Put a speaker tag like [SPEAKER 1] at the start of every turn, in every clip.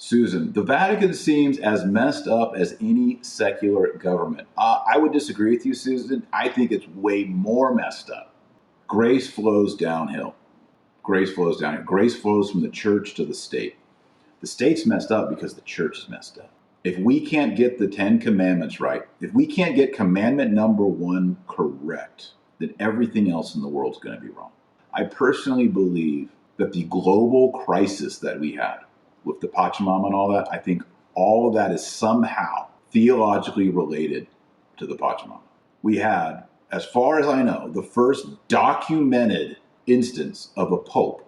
[SPEAKER 1] Susan, the Vatican seems as messed up as any secular government. I would disagree with you, Susan. I think it's way more messed up. Grace flows downhill. Grace flows downhill. Grace flows from the church to the state. The state's messed up because the church is messed up. If we can't get the 10 Commandments right, if we can't get commandment number 1 correct, then everything else in the world is going to be wrong. I personally believe that the global crisis that we had with the Pachamama and all that, I think all of that is somehow theologically related to the Pachamama. We had, as far as I know, the first documented instance of a pope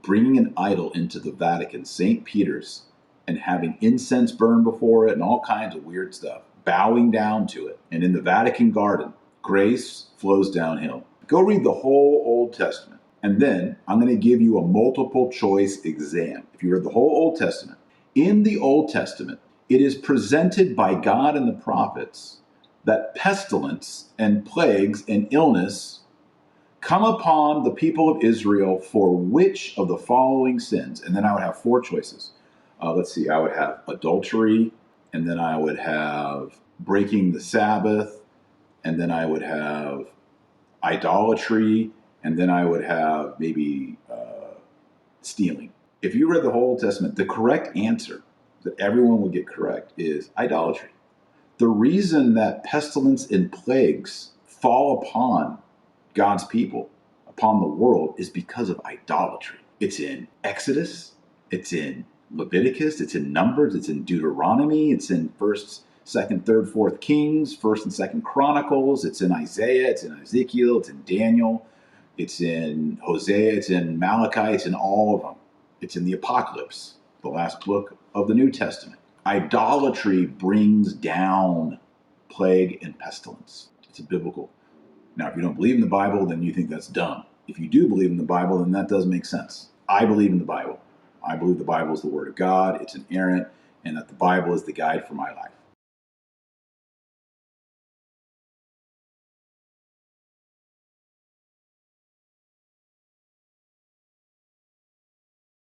[SPEAKER 1] bringing an idol into the Vatican, St. Peter's, and having incense burn before it and all kinds of weird stuff, bowing down to it. And in the Vatican garden, grace flows downhill. Go read the whole Old Testament. And then I'm going to give you a multiple choice exam. If you read the whole Old Testament, in the Old Testament, it is presented by God and the prophets that pestilence and plagues and illness come upon the people of Israel for which of the following sins? And then I would have 4 choices. Let's see, I would have adultery, and then I would have breaking the Sabbath, and then I would have idolatry, and then I would have maybe stealing. If you read the whole Old Testament, the correct answer that everyone would get correct is idolatry. The reason that pestilence and plagues fall upon God's people, upon the world, is because of idolatry. It's in Exodus, it's in Leviticus, it's in Numbers, it's in Deuteronomy, it's in 1st, 2nd, 3rd, 4th Kings, 1st and 2nd Chronicles, it's in Isaiah, it's in Ezekiel, it's in Daniel, it's in Hosea, it's in Malachi, it's in all of them. It's in the Apocalypse, the last book of the New Testament. Idolatry brings down plague and pestilence. It's biblical. Now, if you don't believe in the Bible, then you think that's dumb. If you do believe in the Bible, then that does make sense. I believe in the Bible. I believe the Bible is the Word of God, it's inerrant, and that the Bible is the guide for my life.